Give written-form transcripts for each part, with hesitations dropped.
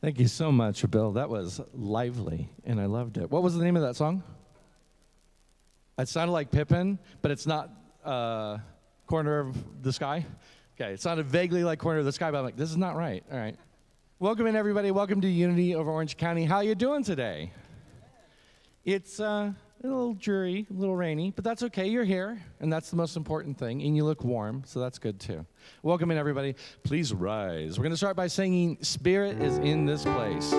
Thank you so much, Bill. That was lively, and I loved it. What was the name of that song? It sounded like Pippin, but it's not Corner of the Sky. Okay, it sounded vaguely like Corner of the Sky, but I'm like, this is not right. All right. Welcome in, everybody. Welcome to Unity over Orange County. How you doing today? It's a little dreary, a little rainy, but that's okay. You're here, and that's the most important thing, and you look warm, so that's good too. Welcome in, everybody. Please rise. We're going to start by singing Spirit is in this place.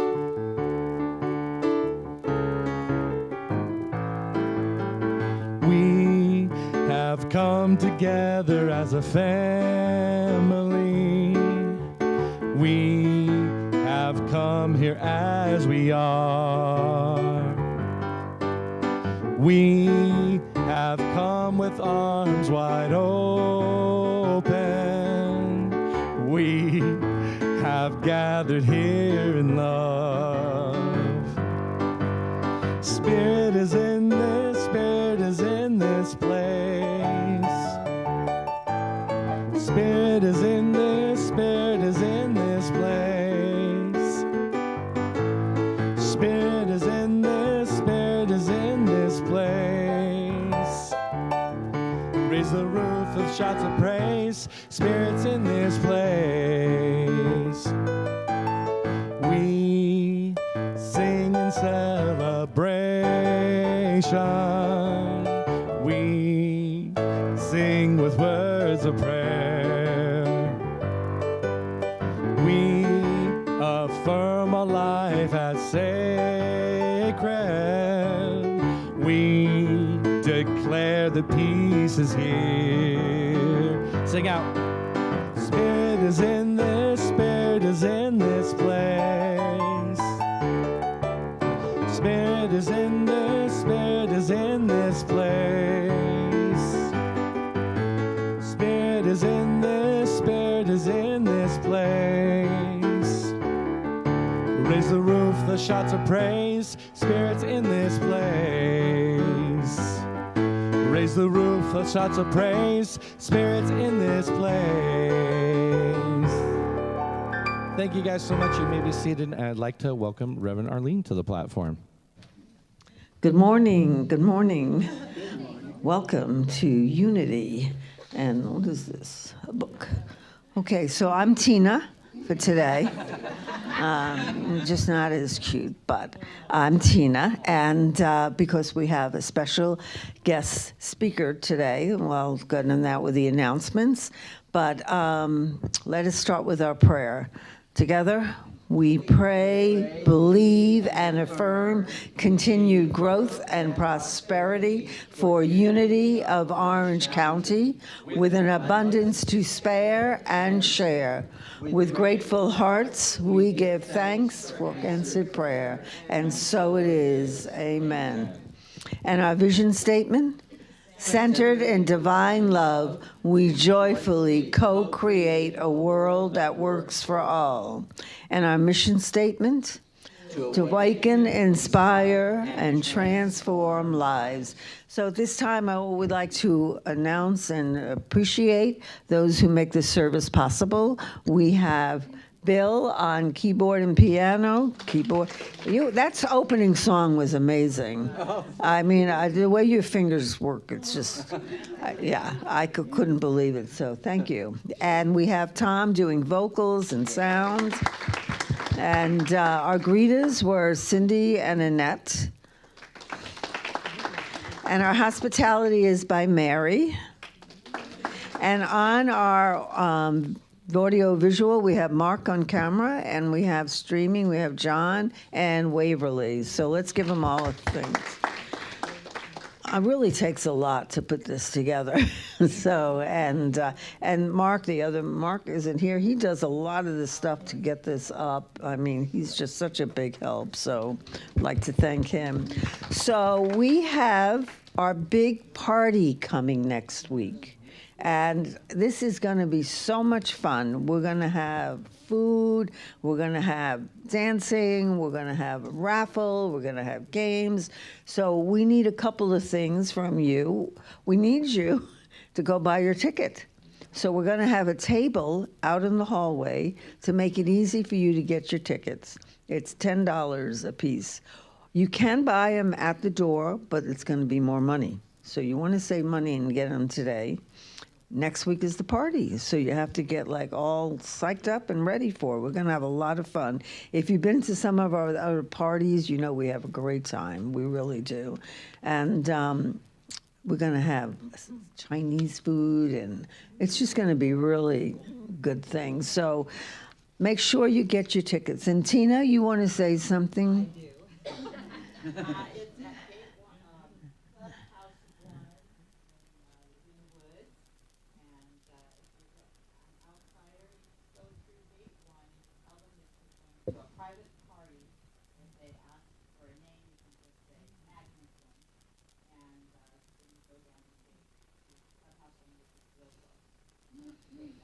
We have come together as a family. We have come here as we are. We have come with arms wide open. We have gathered here in love. Spirit is in this, Spirit is in this place. Spirit is in this, Spirit is in this place. Spirit is in this, Spirit is in this place. Raise the roof of shouts of praise. Spirit's in this place. We sing in celebration. We sing with words of prayer. We affirm our life as sacred. We declare the peace is here. Sing out. Spirit is in this, Spirit is in this place. Spirit is in this, Spirit is in this place. Spirit is in this, Spirit is in this place. Raise the roof, the shouts of praise. Spirit's in this place. Raise the roof, the shouts of praise. Spirit's in this place. Thank you guys so much. You may be seated, and I'd like to welcome Reverend Arlene to the platform. Good morning. Good morning. Welcome to Unity. And what is this? A book. Okay, so I'm Tina for today. Just not as cute, but I'm Tina. And because we have a special guest speaker today, well, good on that with the announcements. But let us start with our prayer. Together, we pray, believe, and affirm continued growth and prosperity for Unity of Orange County with an abundance to spare and share. With grateful hearts, we give thanks for answered prayer. And so it is. Amen. And our vision statement? Centered in divine love, we joyfully co-create a world that works for all. And our mission statement? To awaken, inspire, and transform lives. So at this time, I would like to announce and appreciate those who make this service possible. We have Bill on keyboard and piano. That opening song was amazing. I mean, the way your fingers work, it's just, I couldn't believe it. So thank you. And we have Tom doing vocals and sound. And our greeters were Cindy and Annette. And our hospitality is by Mary. And on our audio visual, we have Mark on camera, and we have streaming, we have John and Waverly. So let's give them all a thing. It really takes a lot to put this together. So, and Mark, Mark isn't here. He does a lot of this stuff to get this up. I mean, he's just such a big help. So I'd like to thank him. So we have our big party coming next week. And this is going to be so much fun. We're going to have food, we're going to have dancing, we're going to have a raffle, we're going to have games. So we need a couple of things from you. We need you to go buy your ticket. So we're going to have a table out in the hallway to make it easy for you to get your tickets. It's $10 a piece. You can buy them at the door, but it's going to be more money. So you want to save money and get them today. Next week is the party, so you have to get like all psyched up and ready for it. We're going to have a lot of fun. If you've been to some of our other parties, you know we have a great time. We really do. And we're going to have Chinese food, and it's just going to be really good things. So make sure you get your tickets. And Tina, you want to say something? I do. It's at Clubhouse One in the Woods, and if you're an outsider, go through gate one and tell them that you're going to a private party. If they ask for a name, you can just say Magnuson, and then you go down to Clubhouse One, which is real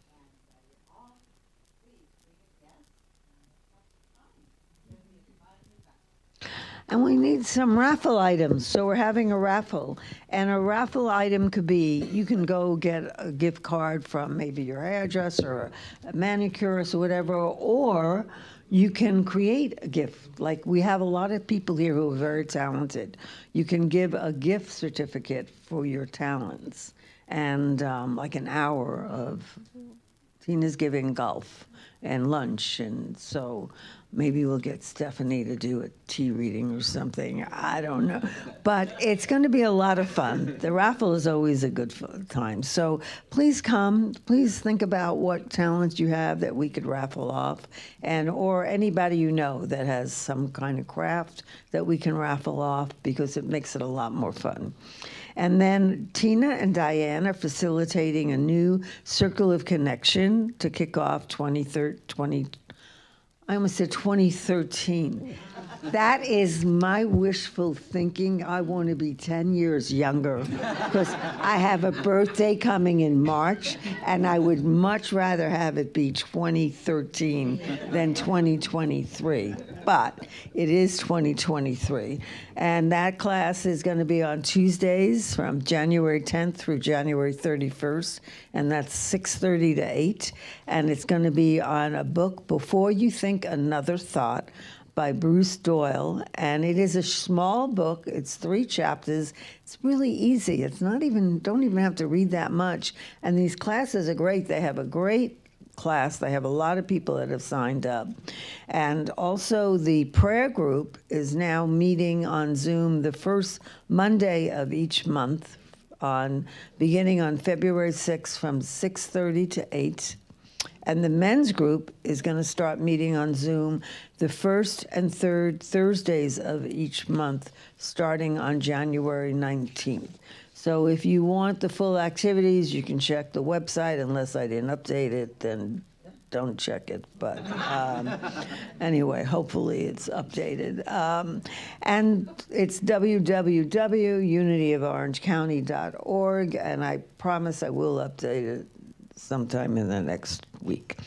close. And you're all free, bring a guest, and let's have some fun. It's going to be a fun event. And we need some raffle items. So we're having a raffle. And a raffle item could be, you can go get a gift card from maybe your hairdresser or a manicurist or whatever, or you can create a gift. Like we have a lot of people here who are very talented. You can give a gift certificate for your talents and like an hour of Tina's giving golf and lunch, and so maybe we'll get Stephanie to do a tea reading or something. I don't know. But it's going to be a lot of fun. The raffle is always a good time. So please come. Please think about what talents you have that we could raffle off, and or anybody you know that has some kind of craft that we can raffle off, because it makes it a lot more fun. And then Tina and Diane are facilitating a new Circle of Connection to kick off 2013. That is my wishful thinking. I want to be 10 years younger because I have a birthday coming in March, and I would much rather have it be 2013 than 2023. But it is 2023. And that class is going to be on Tuesdays from January 10th through January 31st, and that's 6:30 to 8. And it's going to be on a book, Before You Think Another Thought, by Bruce Doyle, and it is a small book. It's 3 chapters. It's really easy. It's not even, don't even have to read that much. And these classes are great. They have a great class. They have a lot of people that have signed up. And also the prayer group is now meeting on Zoom the first Monday of each month, beginning on February 6th from 6:30 to 8. And the men's group is going to start meeting on Zoom the first and third Thursdays of each month, starting on January 19th. So if you want the full activities, you can check the website. Unless I didn't update it, then don't check it. But anyway, hopefully it's updated. And it's www.unityoforangecounty.org, and I promise I will update it sometime in the next week.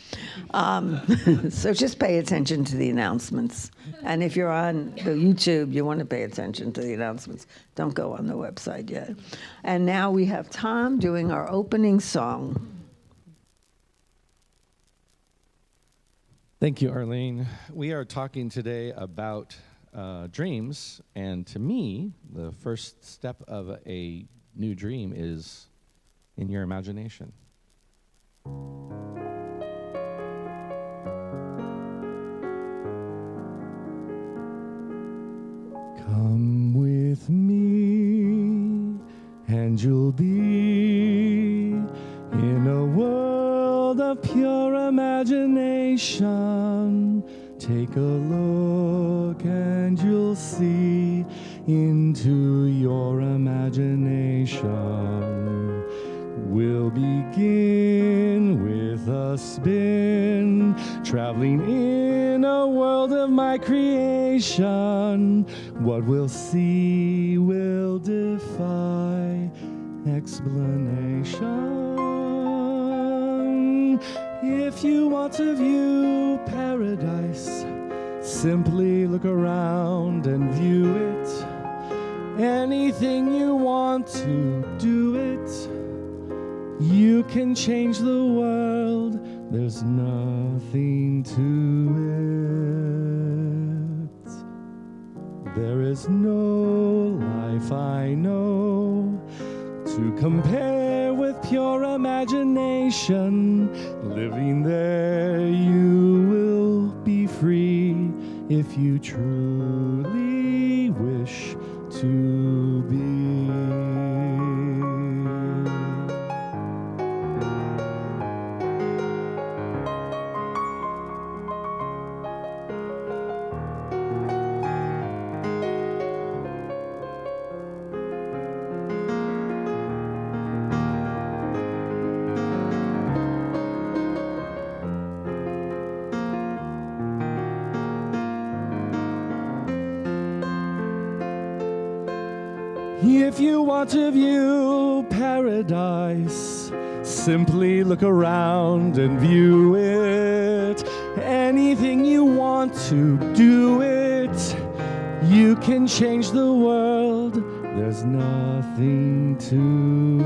So just pay attention to the announcements. And if you're on the YouTube, you want to pay attention to the announcements. Don't go on the website yet. And now we have Tom doing our opening song. Thank you, Arlene. We are talking today about dreams, and to me, the first step of a new dream is in your imagination. Come with me, and you'll be in a world of pure imagination. Take a look, and you'll see into your imagination. We'll begin with a spin, traveling in a world of my creation. What we'll see will defy explanation. If you want to view paradise, simply look around and view it. Anything you want to do it. You can change the world, there's nothing to it. There is no life I know to compare with pure imagination. Living there, you will be free if you truly wish to be. If you want to view paradise, simply look around and view it. Anything you want to, do it. You can change the world, there's nothing to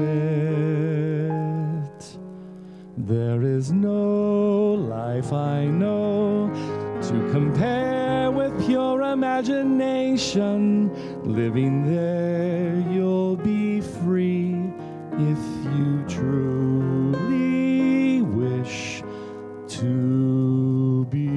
it. There is no life I know to compare with pure imagination. Living there, you'll be free if you truly wish to be.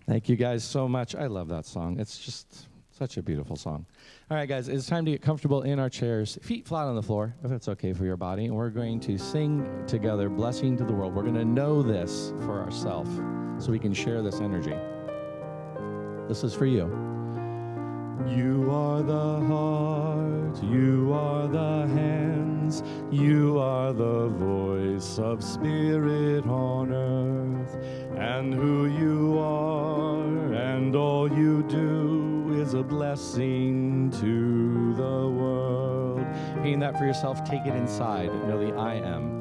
Thank you guys so much. I love that song. It's just such a beautiful song. All right, guys, it's time to get comfortable in our chairs, feet flat on the floor, if it's okay for your body. And we're going to sing together, Blessing to the World. We're going to know this for ourselves so we can share this energy. This is for you. You are the heart, you are the hands, you are the voice of spirit on earth. And who you are and all you do is a blessing to the world. Meaning that for yourself, take it inside. Know the I am.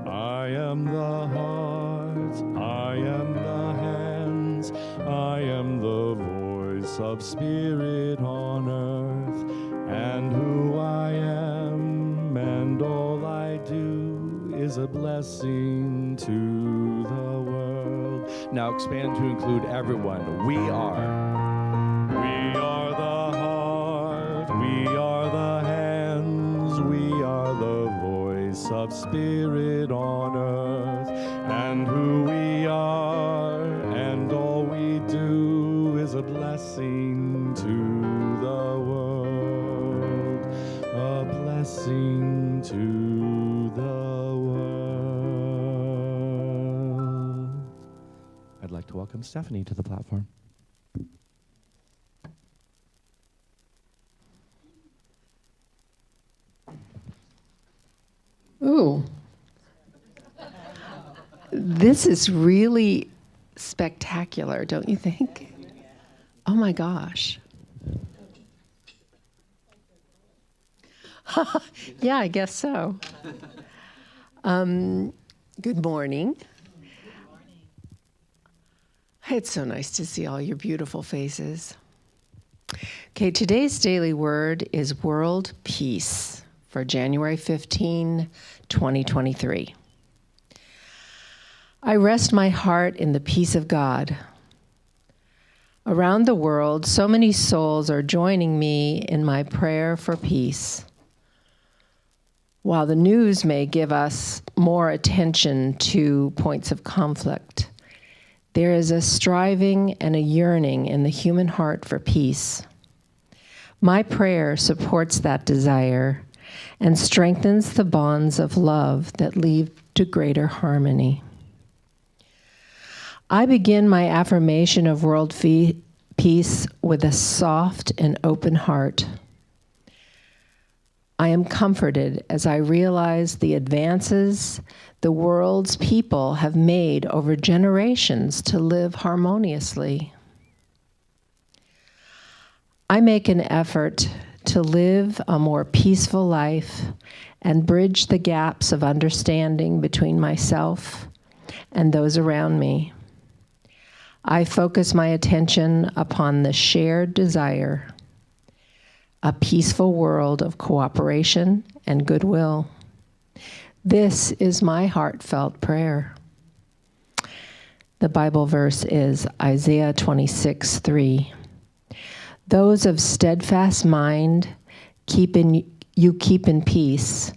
I am the heart, I am the hands, I am the voice of spirit on earth. And who I am and all I do is a blessing to the world. Now expand to include everyone. We are. We are the heart, we are the hands, we are the voice of spirit on earth. And who we are and all we do is a blessing to the world, a blessing to the world. I'd like to welcome Stephanie to the platform. Ooh. This is really spectacular, don't you think? Oh my gosh. Yeah, I guess so. Good morning. It's so nice to see all your beautiful faces. Okay, today's daily word is world peace for January 15, 2023. I rest my heart in the peace of God. Around the world, so many souls are joining me in my prayer for peace. While the news may give us more attention to points of conflict, there is a striving and a yearning in the human heart for peace. My prayer supports that desire and strengthens the bonds of love that lead to greater harmony. I begin my affirmation of world peace with a soft and open heart. I am comforted as I realize the advances the world's people have made over generations to live harmoniously. I make an effort to live a more peaceful life and bridge the gaps of understanding between myself and those around me. I focus my attention upon the shared desire, a peaceful world of cooperation and goodwill. This is my heartfelt prayer. The Bible verse is Isaiah 26:3. Those of steadfast mind keep in peace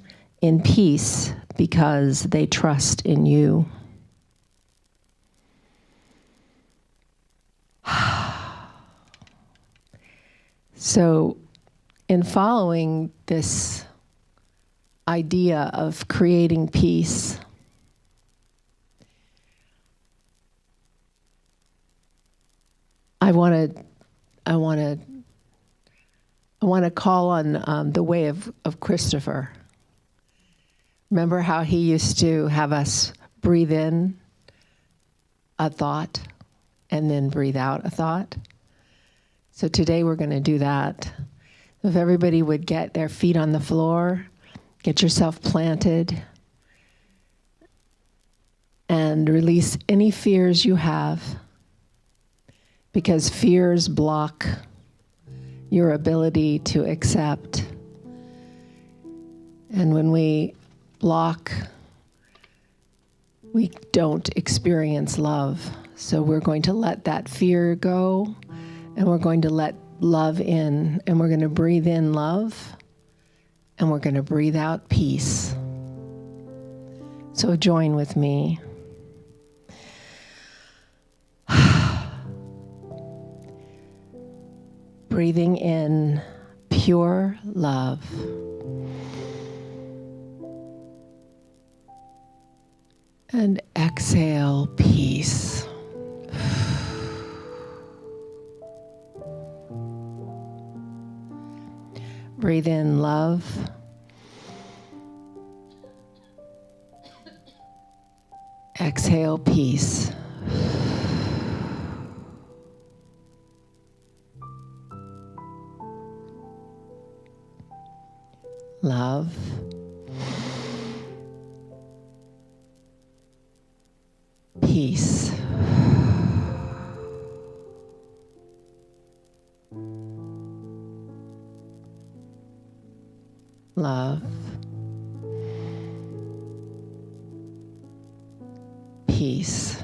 because they trust in you. So, in following this idea of creating peace, I want to call on the way of Christopher. Remember how he used to have us breathe in a thought and then breathe out a thought? So today we're going to do that. If everybody would get their feet on the floor, get yourself planted, and release any fears you have, because fears block your ability to accept. And when we block, we don't experience love. So we're going to let that fear go, and we're going to let love in, and we're going to breathe in love, and we're going to breathe out peace. So join with me. Breathing in pure love. And exhale peace. Breathe in love. Exhale peace. Love. Peace. Love. Peace.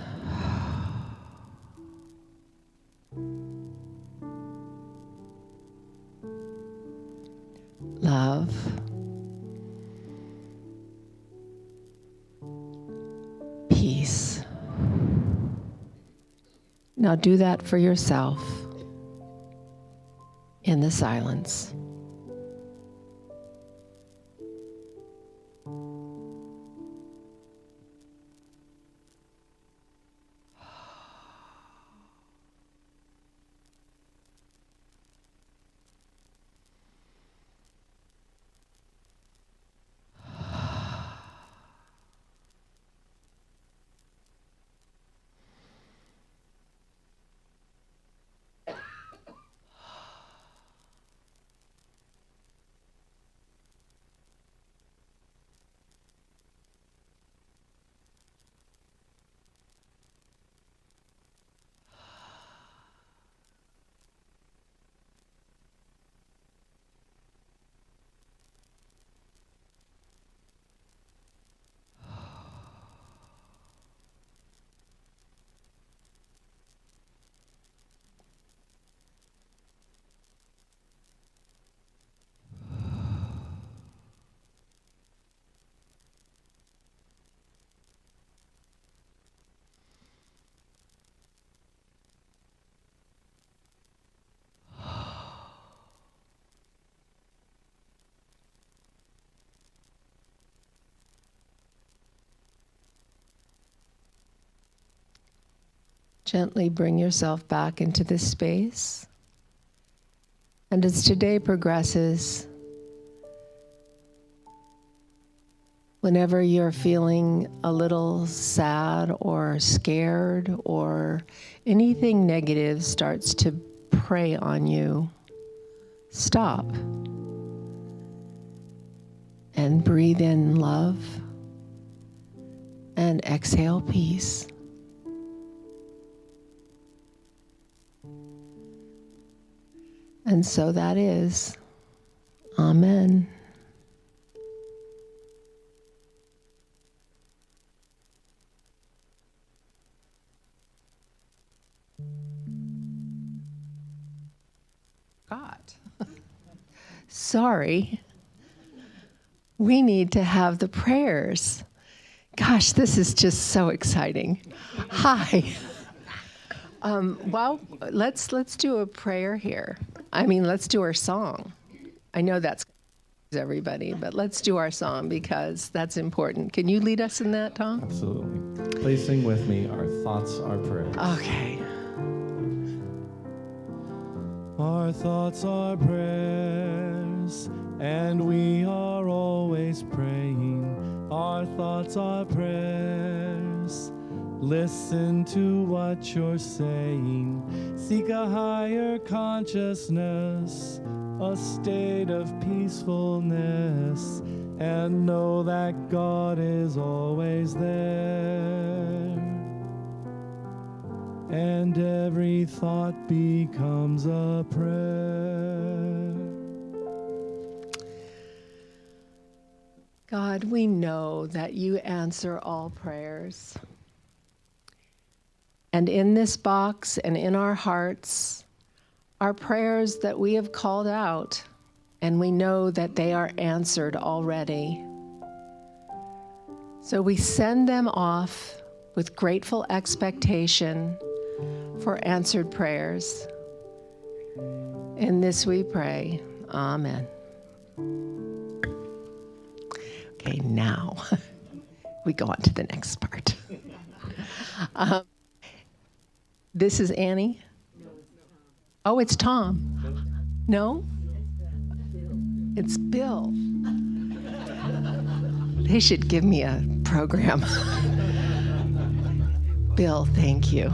Love. Peace. Now do that for yourself in the silence. Gently bring yourself back into this space. And as today progresses, whenever you're feeling a little sad or scared or anything negative starts to prey on you, stop and breathe in love and exhale peace. And so that is. Amen. God. Sorry. We need to have the prayers. Gosh, this is just so exciting. Hi. Well, let's do a prayer here. I mean, let's do our song. I know that's everybody, but let's do our song because that's important. Can you lead us in that, Tom? Absolutely. Please sing with me. Our thoughts, our prayers. Okay. Our thoughts are prayers, and we are always praying. Our thoughts are prayers. Listen to what you're saying. Seek a higher consciousness, a state of peacefulness, and know that God is always there. And every thought becomes a prayer. God, we know that you answer all prayers. And in this box and in our hearts are prayers that we have called out, and we know that they are answered already. So we send them off with grateful expectation for answered prayers. In this we pray. Amen. Okay, now we go on to the next part. This is Annie? Oh, it's Tom. No? It's Bill. They should give me a program. Bill, thank you.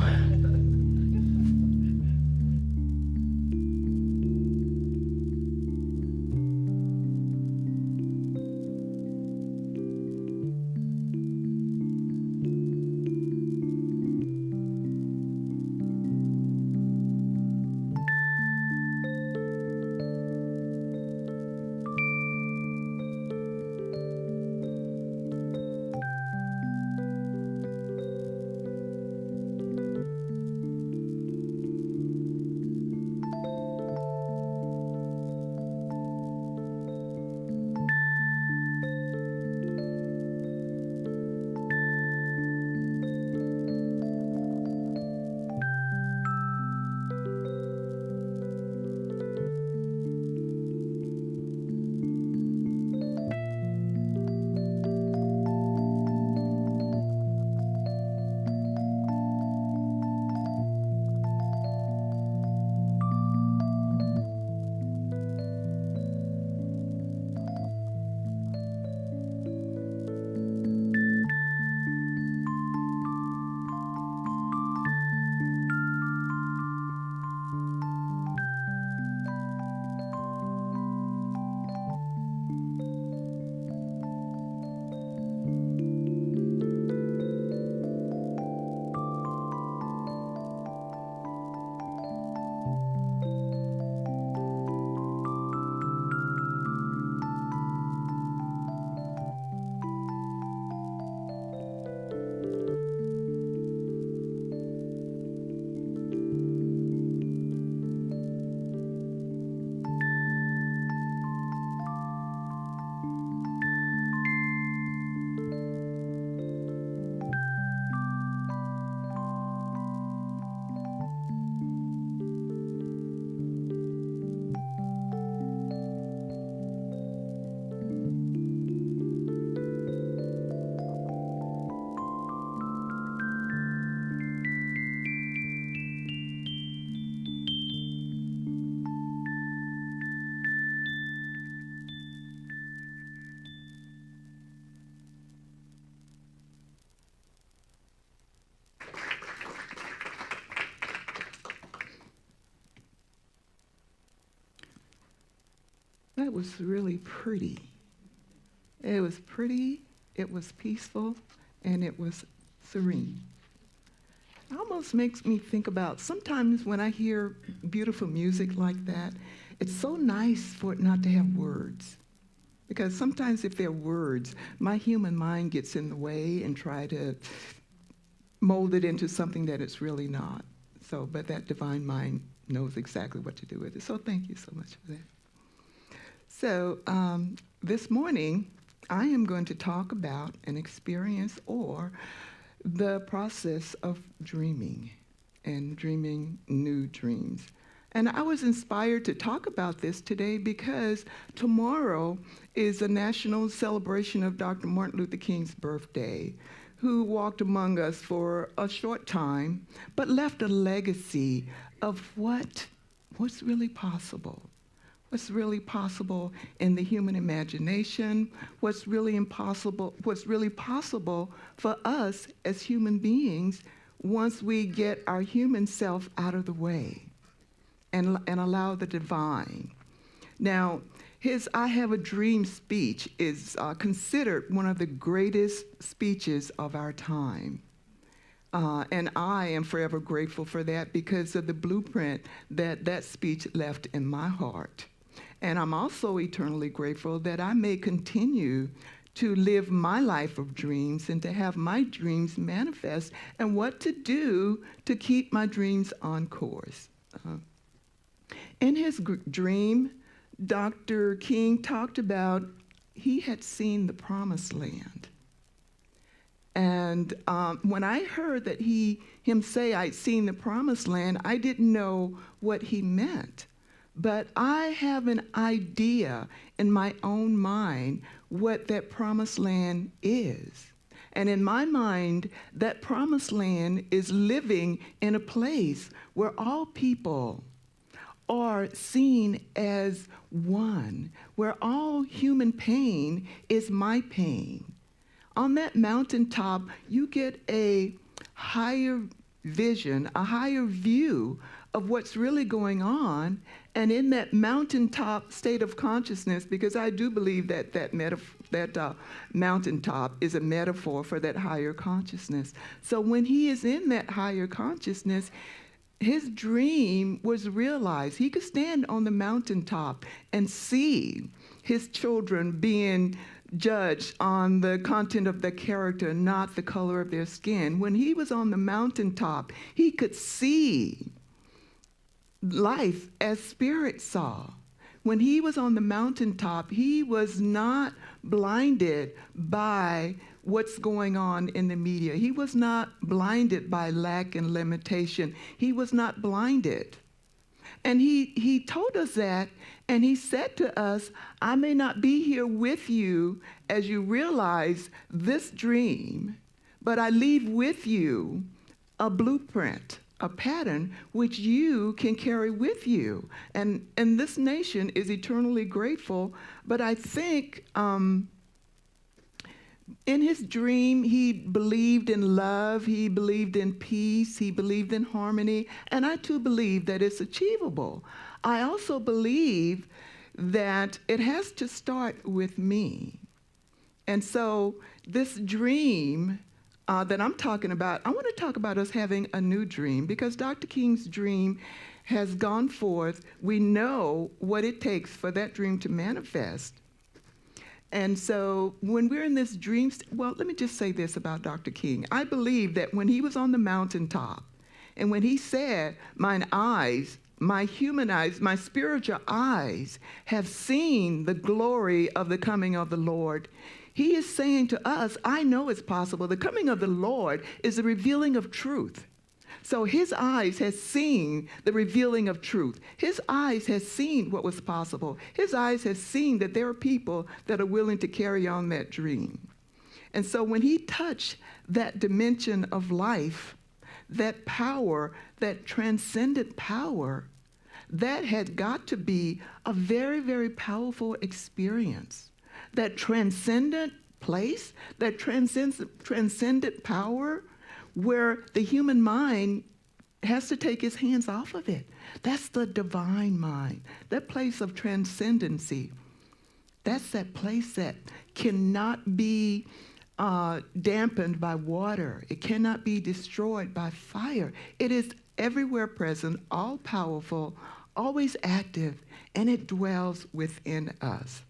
That was really pretty. It was pretty, it was peaceful, and it was serene. almost makes me think about sometimes when I hear beautiful music like that, it's so nice for it not to have words. Because sometimes if there are words, my human mind gets in the way and try to mold it into something that it's really not. So, but that divine mind knows exactly what to do with it. So thank you so much for that. So this morning, I am going to talk about an experience or the process of dreaming and dreaming new dreams. And I was inspired to talk about this today because tomorrow is a national celebration of Dr. Martin Luther King's birthday, who walked among us for a short time, but left a legacy of what's really possible. What's really possible in the human imagination, what's really possible for us as human beings once we get our human self out of the way and allow the divine. Now, his I Have a Dream speech is considered one of the greatest speeches of our time. And I am forever grateful for that because of the blueprint that speech left in my heart. And I'm also eternally grateful that I may continue to live my life of dreams and to have my dreams manifest and what to do to keep my dreams on course. In his dream, Dr. King talked about he had seen the promised land. And when I heard that him say I'd seen the promised land, I didn't know what he meant. But I have an idea in my own mind what that promised land is. And in my mind, that promised land is living in a place where all people are seen as one, where all human pain is my pain. On that mountaintop, you get a higher vision, a higher view of what's really going on. And in that mountaintop state of consciousness, because I do believe that mountaintop is a metaphor for that higher consciousness. So when he is in that higher consciousness, his dream was realized. He could stand on the mountaintop and see his children being judged on the content of their character, not the color of their skin. When he was on the mountaintop, he could see life as spirit saw. When he was on the mountaintop, he was not blinded by what's going on in the media. He was not blinded by lack and limitation. He was not blinded. And he told us that, and he said to us, I may not be here with you as you realize this dream, but I leave with you a blueprint, a pattern which you can carry with you. And this nation is eternally grateful, but I think in his dream, he believed in love, he believed in peace, he believed in harmony, and I too believe that it's achievable. I also believe that it has to start with me. And so this dream that I'm talking about, I want to talk about us having a new dream because Dr. King's dream has gone forth. We know what it takes for that dream to manifest. And so when we're in this dream, well, let me just say this about Dr. King. I believe that when he was on the mountaintop and when he said, mine eyes, my human eyes, my spiritual eyes have seen the glory of the coming of the Lord, he is saying to us, I know it's possible. The coming of the Lord is the revealing of truth. So his eyes has seen the revealing of truth. His eyes has seen what was possible. His eyes has seen that there are people that are willing to carry on that dream. And so when he touched that dimension of life, that power, that transcendent power, that had got to be a very, very powerful experience. That transcendent place, that transcendent power, where the human mind has to take its hands off of it. That's the divine mind, that place of transcendency. That's that place that cannot be dampened by water. It cannot be destroyed by fire. It is everywhere present, all powerful, always active, and it dwells within us.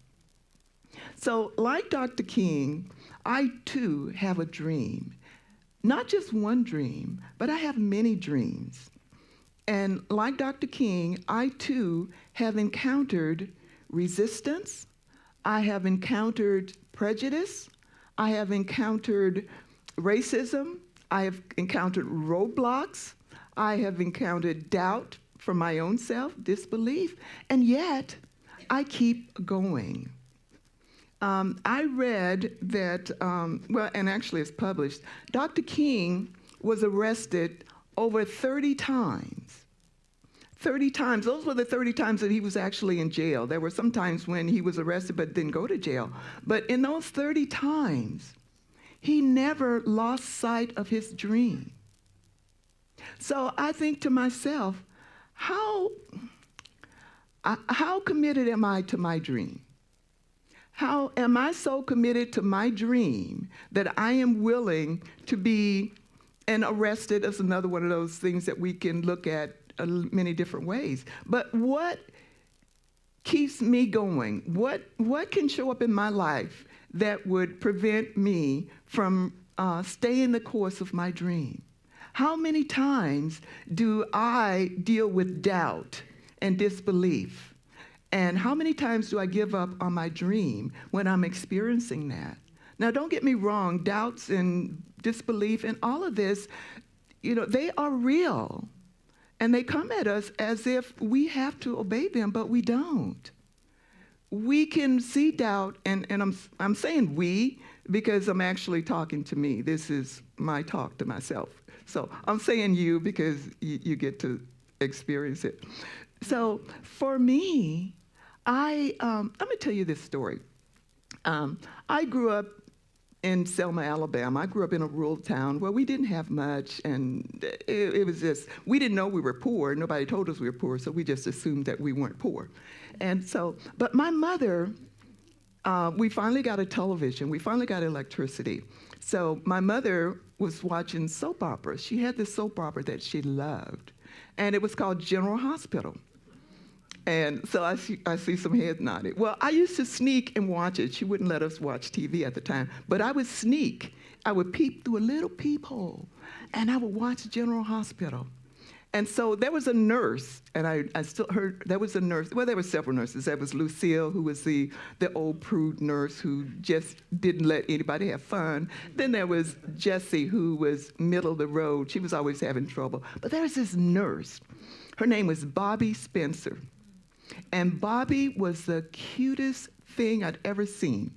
So, like Dr. King, I too have a dream. Not just one dream, but I have many dreams. And like Dr. King, I too have encountered resistance. I have encountered prejudice. I have encountered racism. I have encountered roadblocks. I have encountered doubt from my own self, disbelief, and yet I keep going. I read that, and actually it's published, Dr. King was arrested over 30 times. 30 times. Those were the 30 times that he was actually in jail. There were some times when he was arrested but didn't go to jail. But in those 30 times, he never lost sight of his dream. So I think to myself, how committed am I to my dream? How am I so committed to my dream that I am willing to be, and arrested is another one of those things that we can look at many different ways. But what keeps me going? What can show up in my life that would prevent me from staying the course of my dream? How many times do I deal with doubt and disbelief? And how many times do I give up on my dream when I'm experiencing that? Now, don't get me wrong, doubts and disbelief and all of this, they are real. And they come at us as if we have to obey them, but we don't. We can see doubt, and I'm saying we because I'm actually talking to me. This is my talk to myself. So I'm saying you because you get to experience it. So for me, I'm going to tell you this story. I grew up in Selma, Alabama. I grew up in a rural town where we didn't have much, and it was just, we didn't know we were poor. Nobody told us we were poor, so we just assumed that we weren't poor. And so, but my mother, we finally got a television. We finally got electricity. So my mother was watching soap operas. She had this soap opera that she loved, and it was called General Hospital. And so I see some heads nodding. Well, I used to sneak and watch it. She wouldn't let us watch TV at the time, but I would sneak. I would peep through a little peephole, and I would watch General Hospital. And so there was a nurse, and I still heard, there was a nurse, well, there were several nurses. There was Lucille, who was the old prude nurse who just didn't let anybody have fun. Then there was Jessie, who was middle of the road. She was always having trouble. But there was this nurse. Her name was Bobby Spencer. And Bobby was the cutest thing I'd ever seen.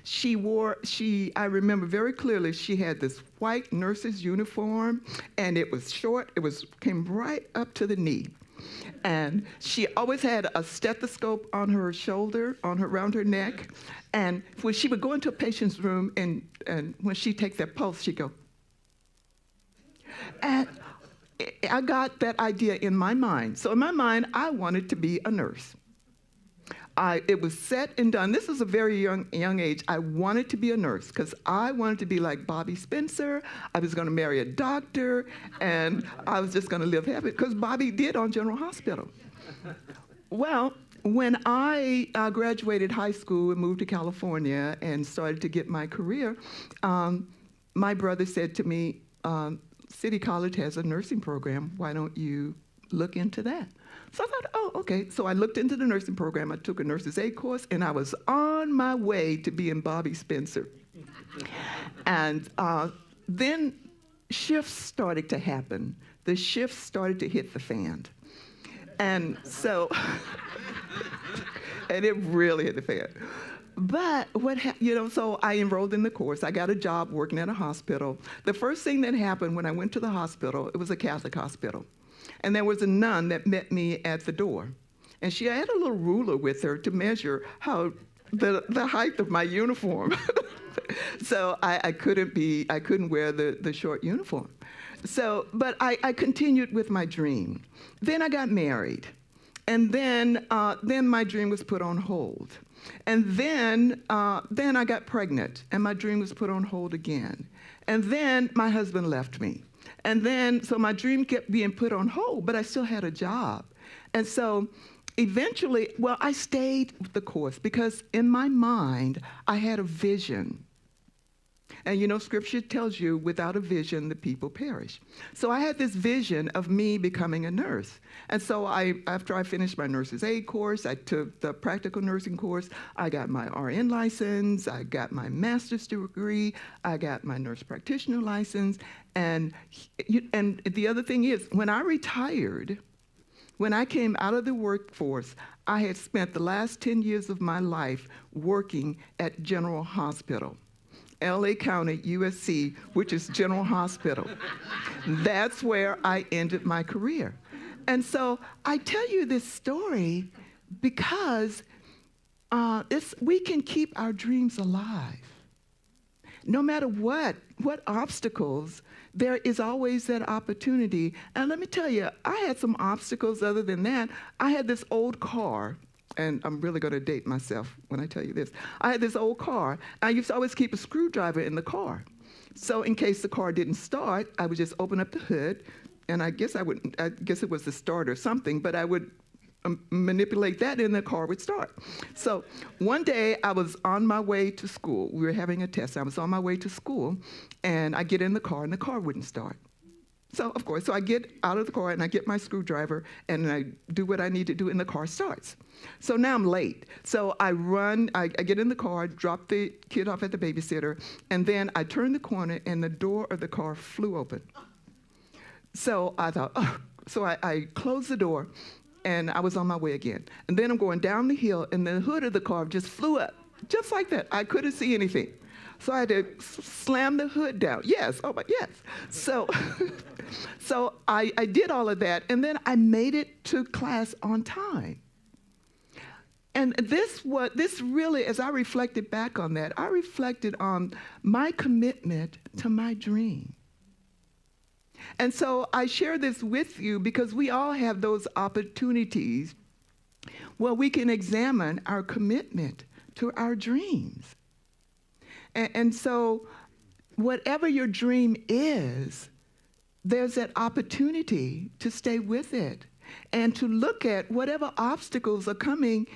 I remember very clearly, she had this white nurse's uniform, and it was short, came right up to the knee. And she always had a stethoscope on her shoulder, around her neck. And when she would go into a patient's room, and when she'd take their pulse, she'd go. And I got that idea in my mind. So in my mind, I wanted to be a nurse. It was set and done. This was a very young age. I wanted to be a nurse because I wanted to be like Bobby Spencer. I was going to marry a doctor, and I was just going to live happy because Bobby did on General Hospital. Well, when I graduated high school and moved to California and started to get my career, my brother said to me, City College has a nursing program. Why don't you look into that? So I thought, oh, okay. So I looked into the nursing program. I took a nurse's aid course, and I was on my way to being Bobby Spencer. And then shifts started to happen. The shifts started to hit the fan. And so, and it really hit the fan. But so I enrolled in the course. I got a job working at a hospital. The first thing that happened when I went to the hospital, it was a Catholic hospital. And there was a nun that met me at the door. And she had a little ruler with her to measure how the height of my uniform. So I couldn't wear the short uniform. So, but I continued with my dream. Then I got married. And then my dream was put on hold. And then I got pregnant, and my dream was put on hold again. And then my husband left me. And then, so my dream kept being put on hold, but I still had a job. And so eventually, well, I stayed the course because in my mind, I had a vision. And you know, scripture tells you, without a vision, the people perish. So I had this vision of me becoming a nurse. And so after I finished my nurse's aid course, I took the practical nursing course, I got my RN license, I got my master's degree, I got my nurse practitioner license. And the other thing is, when I retired, when I came out of the workforce, I had spent the last 10 years of my life working at General Hospital. LA County, USC, which is General Hospital. That's where I ended my career. And so I tell you this story because we can keep our dreams alive. No matter what obstacles, there is always that opportunity. And let me tell you, I had some obstacles other than that. I had this old car. And I'm really going to date myself when I tell you this. I had this old car. I used to always keep a screwdriver in the car. So in case the car didn't start, I would just open up the hood, and I guess it was the start or something, but I would manipulate that and the car would start. So one day I was on my way to school. We were having a test. I was on my way to school, and I get in the car, and the car wouldn't start. So, of course, I get out of the car and I get my screwdriver and I do what I need to do and the car starts. So now I'm late. So I run, I get in the car, drop the kid off at the babysitter, and then I turn the corner and the door of the car flew open. So I thought, oh, so I closed the door and I was on my way again. And then I'm going down the hill and the hood of the car just flew up, just like that. I couldn't see anything. So I had to slam the hood down. Yes, oh my, yes. So, so I did all of that, and then I made it to class on time. And this really, as I reflected back on that, I reflected on my commitment to my dream. And so I share this with you because we all have those opportunities where we can examine our commitment to our dreams. And so whatever your dream is, there's that opportunity to stay with it and to look at whatever obstacles are coming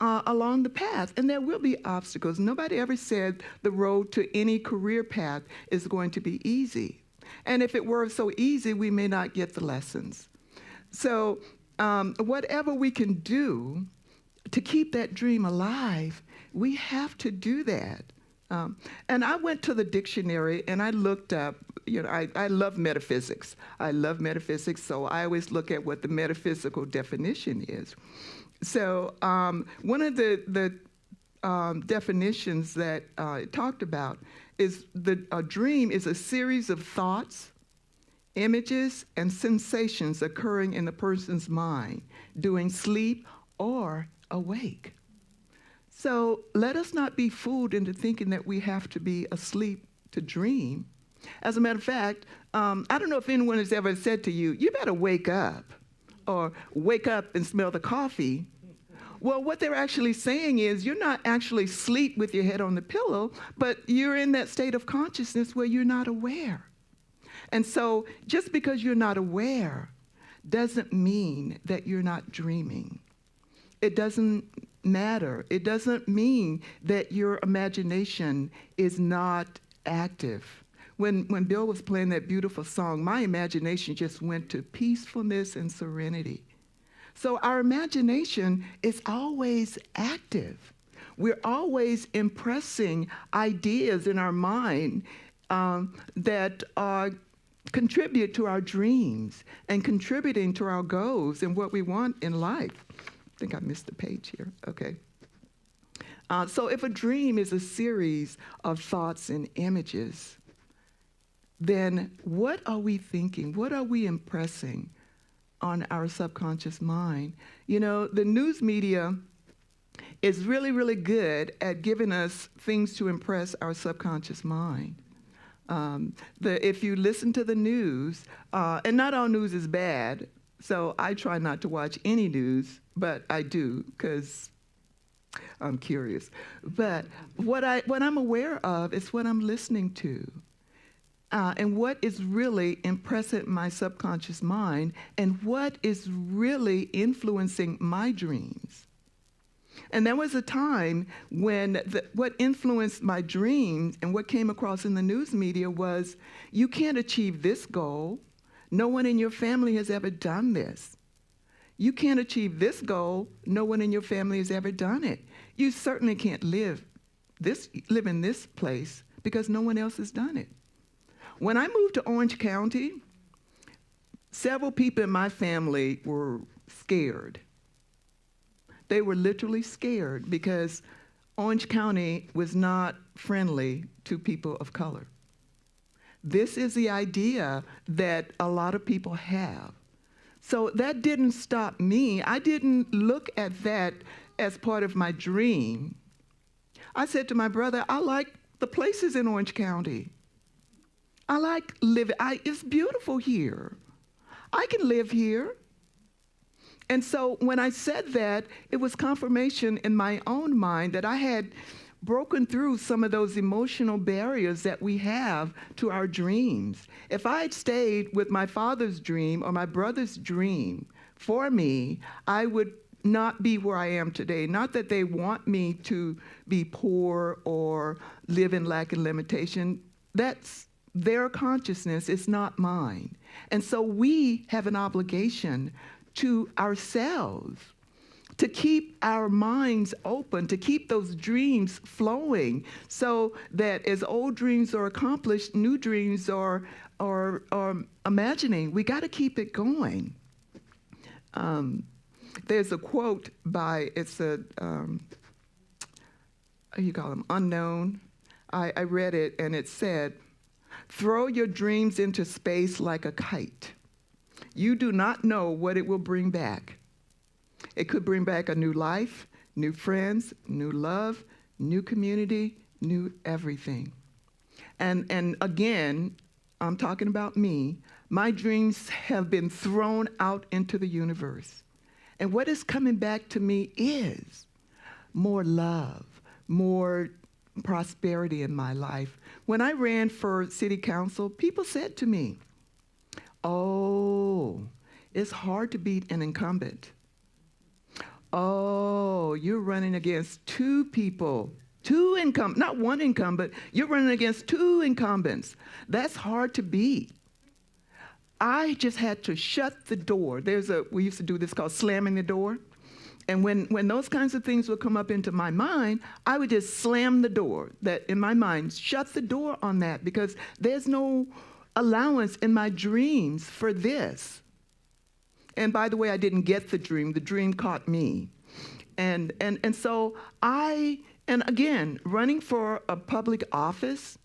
along the path. And there will be obstacles. Nobody ever said the road to any career path is going to be easy. And if it were so easy, we may not get the lessons. So whatever we can do to keep that dream alive, we have to do that. And I went to the dictionary and I looked up, you know, I love metaphysics. I love metaphysics, so I always look at what the metaphysical definition is. So one of the definitions that it talked about is a dream is a series of thoughts, images, and sensations occurring in the person's mind during sleep or awake. So let us not be fooled into thinking that we have to be asleep to dream. As a matter of fact, I don't know if anyone has ever said to you, you better wake up, or wake up and smell the coffee. Well, what they're actually saying is you're not actually asleep with your head on the pillow, but you're in that state of consciousness where you're not aware. And so just because you're not aware doesn't mean that you're not dreaming. It doesn't matter. It doesn't mean that your imagination is not active. When Bill was playing that beautiful song, my imagination just went to peacefulness and serenity. So our imagination is always active. We're always impressing ideas in our mind that contribute to our dreams and contributing to our goals and what we want in life. I think I missed a page here. Okay. So if a dream is a series of thoughts and images, then what are we thinking? What are we impressing on our subconscious mind? You know, the news media is really, really good at giving us things to impress our subconscious mind. If you listen to the news, and not all news is bad, So I try not to watch any news, but I do because I'm curious. But what I'm aware of is what I'm listening to. And what is really impressing my subconscious mind, and what is really influencing my dreams. And there was a time when what influenced my dreams and what came across in the news media was, you can't achieve this goal. No one in your family has ever done this. You can't achieve this goal. No one in your family has ever done it. You certainly can't live in this place because no one else has done it. When I moved to Orange County, several people in my family were scared. They were literally scared because Orange County was not friendly to people of color. This is the idea that a lot of people have. So that didn't stop me. I didn't look at that as part of my dream. I said to my brother, I like the places in Orange County. I like living. It's beautiful here. I can live here. And so when I said that, it was confirmation in my own mind that I had broken through some of those emotional barriers that we have to our dreams. If I had stayed with my father's dream or my brother's dream for me, I would not be where I am today. Not that they want me to be poor or live in lack and limitation. That's their consciousness, it's not mine. And so we have an obligation to ourselves to keep our minds open, to keep those dreams flowing, so that as old dreams are accomplished, new dreams are imagining. We got to keep it going. There's a quote by, it's a, you call them, unknown. I read it and it said, "Throw your dreams into space like a kite. You do not know what it will bring back. It could bring back a new life, new friends, new love, new community, new everything." And again, I'm talking about me. My dreams have been thrown out into the universe. And what is coming back to me is more love, more prosperity in my life. When I ran for city council, people said to me, "Oh, it's hard to beat an incumbent. Oh, you're running against two people, not one incumbent, you're running against two incumbents. That's hard to beat." I just had to shut the door. We used to do this called slamming the door. And when those kinds of things would come up into my mind, I would just slam the door that in my mind, shut the door on that, because there's no allowance in my dreams for this. And by the way, I didn't get the dream caught me. And so and again, running for a public office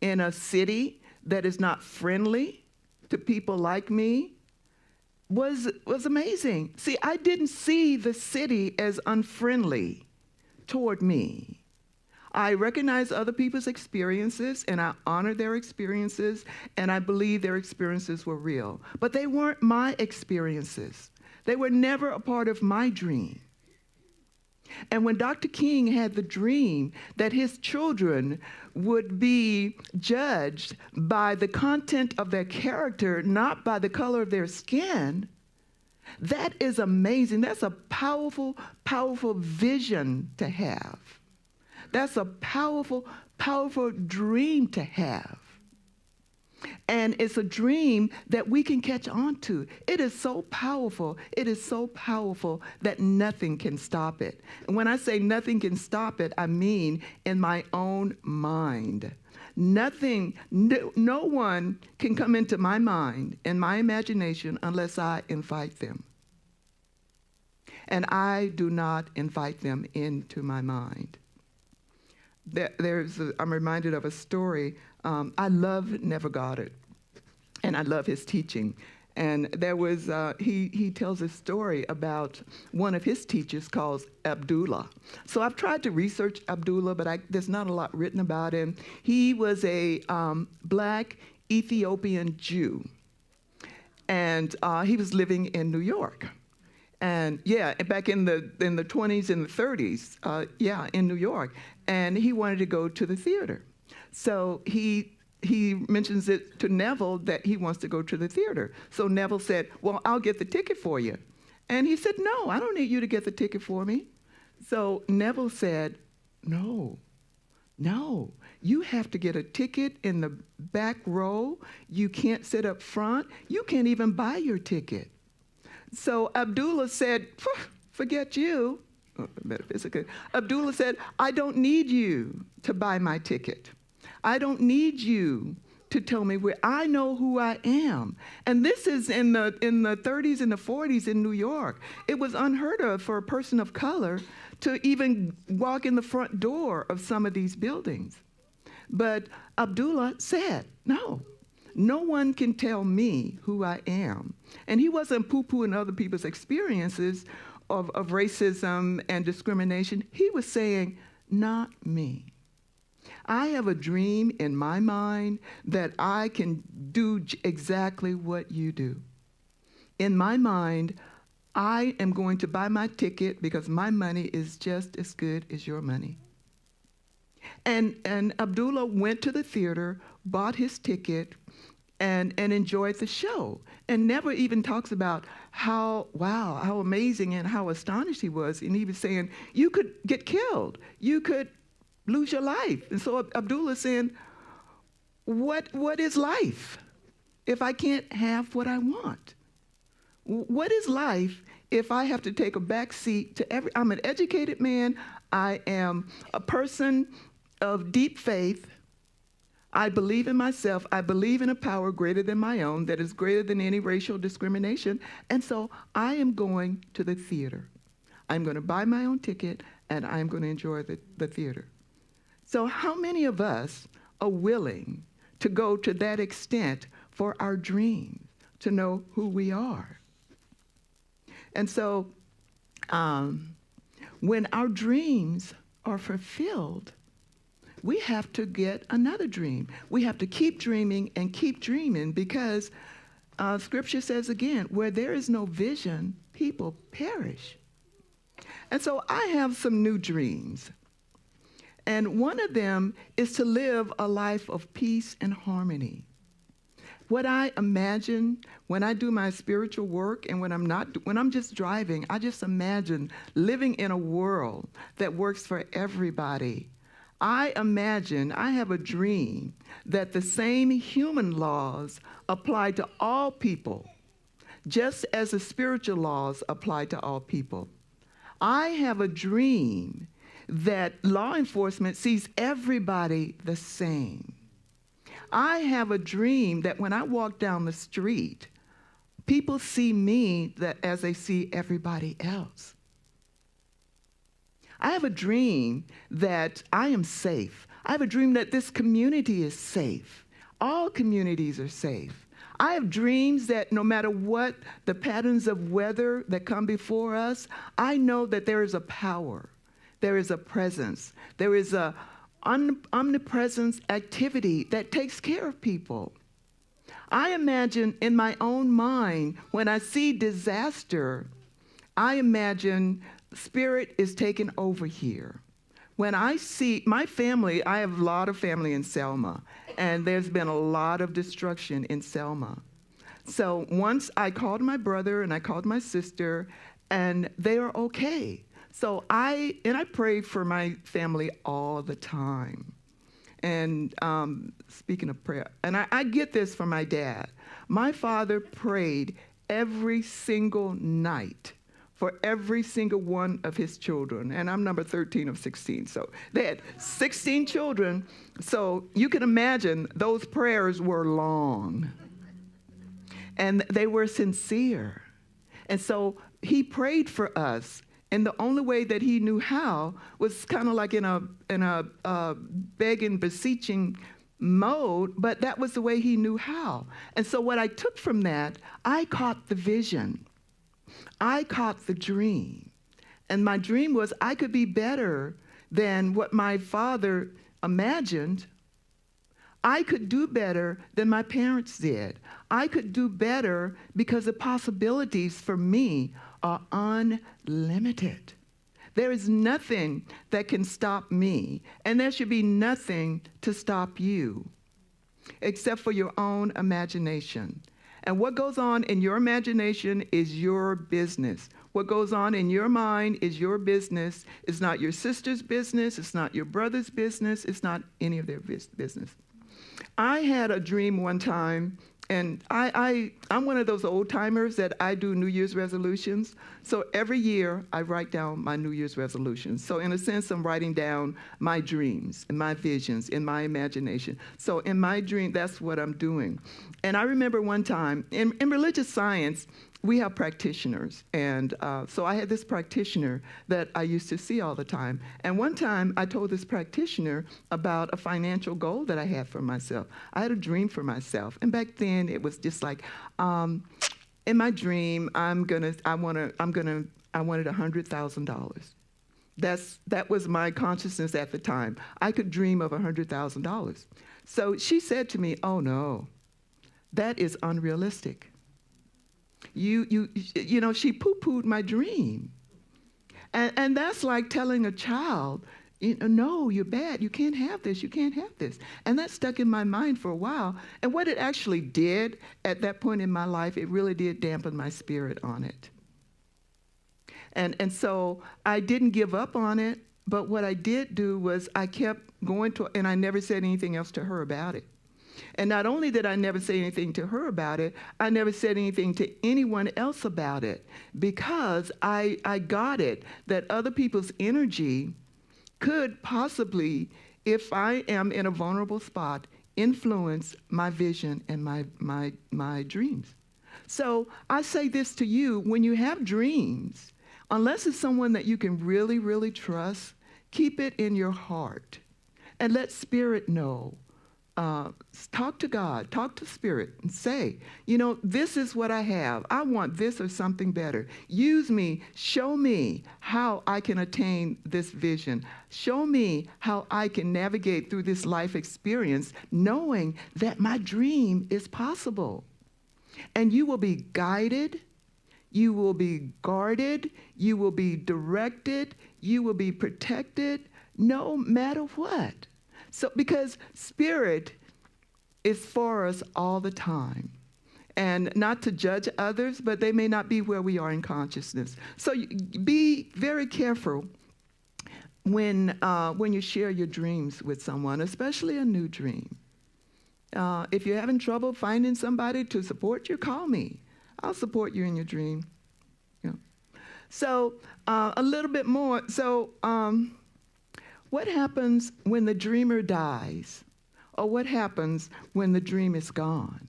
in a city that is not friendly to people like me was amazing. See, I didn't see the city as unfriendly toward me. I recognize other people's experiences, and I honor their experiences, and I believe their experiences were real. But they weren't my experiences. They were never a part of my dream. And when Dr. King had the dream that his children would be judged by the content of their character, not by the color of their skin, that is amazing. That's a powerful, powerful vision to have. That's a powerful, powerful dream to have. And it's a dream that we can catch on to. It is so powerful. It is so powerful that nothing can stop it. And when I say nothing can stop it, I mean in my own mind. Nothing, no one can come into my mind and my imagination unless I invite them. And I do not invite them into my mind. I'm reminded of a story. I love Neville Goddard, and I love his teaching. And there was, he tells a story about one of his teachers called Abdullah. So I've tried to research Abdullah, but there's not a lot written about him. He was a black Ethiopian Jew. and he was living in New York. And yeah, back in the 20s and the 30s, in New York. And he wanted to go to the theater. So he mentions it to Neville that he wants to go to the theater. So Neville said, well, I'll get the ticket for you. And he said, no, I don't need you to get the ticket for me. So Neville said, no, you have to get a ticket in the back row. You can't sit up front. You can't even buy your ticket. So Abdullah said, forget you. Metaphysically. Abdullah said, I don't need you to buy my ticket. I don't need you to tell me where. I know who I am. And this is in the 30s and the 40s in New York. It was unheard of for a person of color to even walk in the front door of some of these buildings. But Abdullah said, no one can tell me who I am. And he wasn't poo-pooing other people's experiences of racism and discrimination. He was saying, not me. I have a dream in my mind that I can do exactly what you do. In my mind, I am going to buy my ticket because my money is just as good as your money. And Abdullah went to the theater, bought his ticket, and enjoyed the show, and never even talks about how amazing and how astonished he was. And he was saying, you could get killed. You could lose your life. And so Abdullah's saying, what is life if I can't have what I want? What is life if I have to take a back seat to I'm an educated man. I am a person of deep faith. I believe in myself. I believe in a power greater than my own that is greater than any racial discrimination. And so I am going to the theater. I'm going to buy my own ticket, and I'm going to enjoy the theater. So how many of us are willing to go to that extent for our dreams, to know who we are? And so when our dreams are fulfilled, we have to get another dream. We have to keep dreaming and keep dreaming, because Scripture says again, where there is no vision, people perish. And so I have some new dreams. And one of them is to live a life of peace and harmony. What I imagine when I do my spiritual work and when I'm just driving, I just imagine living in a world that works for everybody. I imagine, I have a dream that the same human laws apply to all people, just as the spiritual laws apply to all people. I have a dream that law enforcement sees everybody the same. I have a dream that when I walk down the street, people see me as they see everybody else. I have a dream that I am safe. I have a dream that this community is safe. All communities are safe. I have dreams that no matter what the patterns of weather that come before us, I know that there is a power, there is a presence, there is a omnipresence activity that takes care of people. I imagine in my own mind, when I see disaster, I imagine Spirit is taking over here. When I see my family, I have a lot of family in Selma, and there's been a lot of destruction in Selma. So once I called my brother and I called my sister, and they are okay. So I pray for my family all the time. And speaking of prayer, and I get this from my dad. My father prayed every single night for every single one of his children. And I'm number 13 of 16. So they had 16 children. So you can imagine those prayers were long. And they were sincere. And so he prayed for us. And the only way that he knew how was kind of like in a begging, beseeching mode, but that was the way he knew how. And so what I took from that, I caught the vision. I caught the dream. And my dream was I could be better than what my father imagined. I could do better than my parents did. I could do better because the possibilities for me are unlimited. There is nothing that can stop me, and there should be nothing to stop you except for your own imagination. And what goes on in your imagination is your business. What goes on in your mind is your business. It's not your sister's business. It's not your brother's business. It's not any of their business. I had a dream one time, and I'm one of those old timers that I do New Year's resolutions. So every year I write down my New Year's resolutions. So in a sense, I'm writing down my dreams and my visions in my imagination. So in my dream, that's what I'm doing. And I remember one time in religious science, we have practitioners. And so I had this practitioner that I used to see all the time. And one time I told this practitioner about a financial goal that I had for myself. I had a dream for myself. And back then it was just like, in my dream, I wanted $100,000. That was my consciousness at the time. I could dream of $100,000. So she said to me, "Oh no, that is unrealistic. You know, she poo-pooed my dream. And that's like telling a child, no, you're bad. You can't have this. You can't have this. And that stuck in my mind for a while. And what it actually did at that point in my life, it really did dampen my spirit on it. And so I didn't give up on it. But what I did do was I kept going to, and I never said anything else to her about it. And not only did I never say anything to her about it, I never said anything to anyone else about it, because I got it that other people's energy could possibly, if I am in a vulnerable spot, influence my vision and my dreams. So I say this to you: when you have dreams, unless it's someone that you can really, really trust, keep it in your heart and let Spirit know. Talk to God, talk to Spirit, and say, this is what I have. I want this or something better. Use me. Show me how I can attain this vision. Show me how I can navigate through this life experience, knowing that my dream is possible. And you will be guided. You will be guarded. You will be directed. You will be protected, no matter what. So, because Spirit is for us all the time. And not to judge others, but they may not be where we are in consciousness. So be very careful when you share your dreams with someone, especially a new dream. If you're having trouble finding somebody to support you, call me. I'll support you in your dream. So a little bit more. So what happens when the dreamer dies? Or what happens when the dream is gone?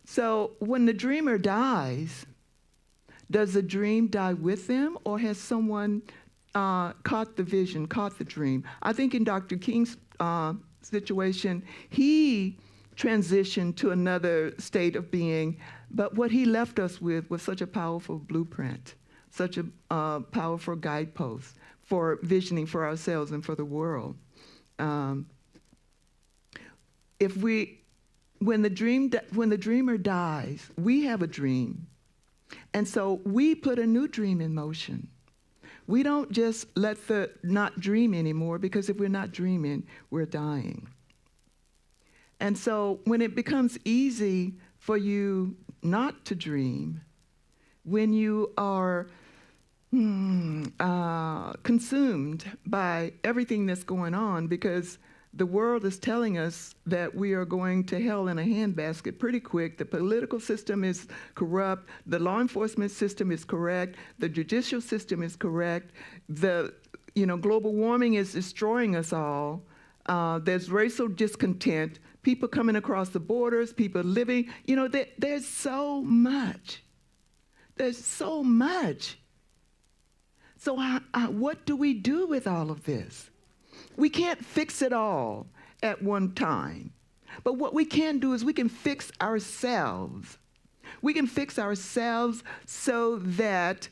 So when the dreamer dies, does the dream die with them, or has someone caught the vision, caught the dream? I think in Dr. King's situation, he transitioned to another state of being, but what he left us with was such a powerful blueprint, such a powerful guidepost for visioning for ourselves and for the world. When the dreamer dies, we have a dream. And so we put a new dream in motion. We don't just let the not dream anymore, because if we're not dreaming, we're dying. And so when it becomes easy for you not to dream, when you are consumed by everything that's going on, because the world is telling us that we are going to hell in a handbasket pretty quick. The political system is corrupt. The law enforcement system is correct. The judicial system is correct. Global warming is destroying us all. There's racial discontent. People coming across the borders. People living. There's so much. There's so much. So what do we do with all of this? We can't fix it all at one time. But what we can do is we can fix ourselves. We can fix ourselves so that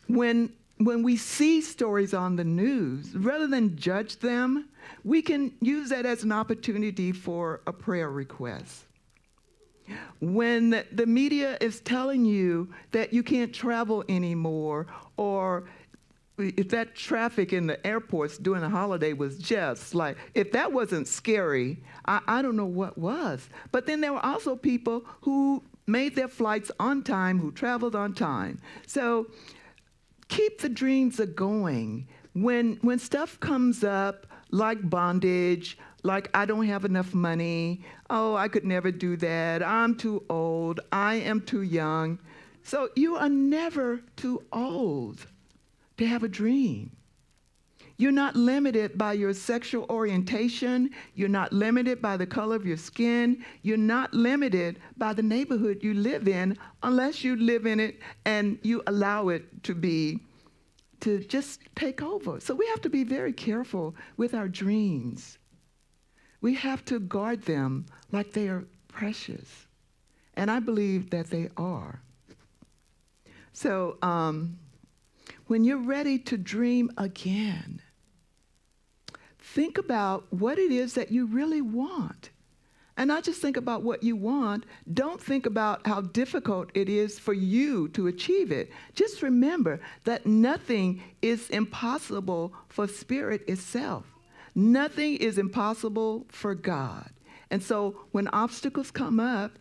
when when we see stories on the news, rather than judge them, we can use that as an opportunity for a prayer request. When the media is telling you that you can't travel anymore, or if that traffic in the airports during the holiday was just like, if that wasn't scary, I don't know what was. But then there were also people who made their flights on time, who traveled on time. So keep the dreams a-going. When stuff comes up, like bondage, like I don't have enough money, oh, I could never do that, I'm too old, I am too young. So you are never too old to have a dream. You're not limited by your sexual orientation. You're not limited by the color of your skin. You're not limited by the neighborhood you live in, unless you live in it and you allow it to just take over. So we have to be very careful with our dreams. We have to guard them like they are precious. And I believe that they are. So when you're ready to dream again, think about what it is that you really want. And not just think about what you want. Don't think about how difficult it is for you to achieve it. Just remember that nothing is impossible for spirit itself. Nothing is impossible for God. And so when obstacles come up,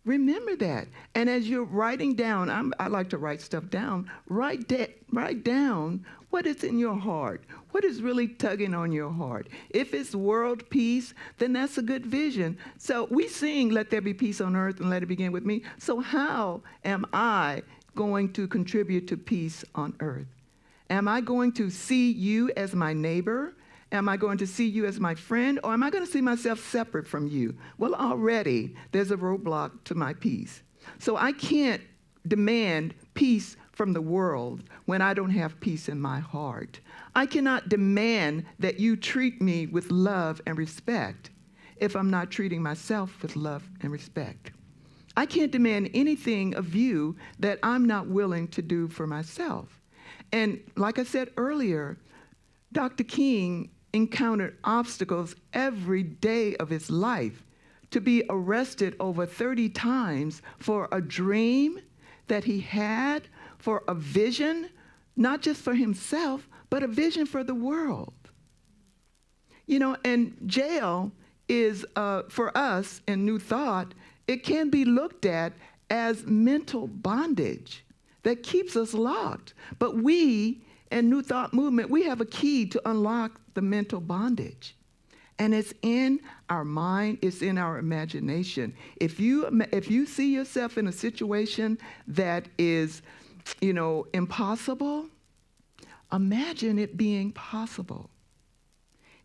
remember that. And as you're writing down, I like to write stuff down, write down what is in your heart. What is really tugging on your heart? If it's world peace, then that's a good vision. So we sing, let there be peace on earth and let it begin with me. So how am I going to contribute to peace on earth? Am I going to see you as my neighbor? Am I going to see you as my friend, or am I going to see myself separate from you? Well, already there's a roadblock to my peace. So I can't demand peace from the world when I don't have peace in my heart. I cannot demand that you treat me with love and respect if I'm not treating myself with love and respect. I can't demand anything of you that I'm not willing to do for myself. And like I said earlier, Dr. King encountered obstacles every day of his life. To be arrested over 30 times for a dream that he had, for a vision, not just for himself, but a vision for the world. You know, and jail is, for us in New Thought, it can be looked at as mental bondage that keeps us locked. But we, in New Thought Movement, we have a key to unlock the mental bondage. And it's in our mind, it's in our imagination. If you see yourself in a situation that is, you know, impossible, imagine it being possible.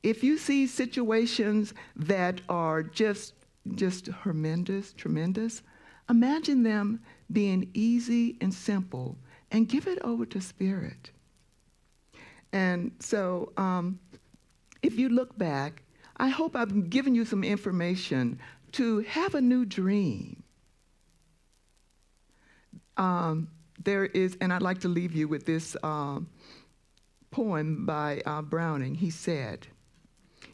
If you see situations that are just tremendous, imagine them being easy and simple, and give it over to Spirit. And so if you look back, I hope I've given you some information to have a new dream. There is, and I'd like to leave you with this poem by Browning. He said,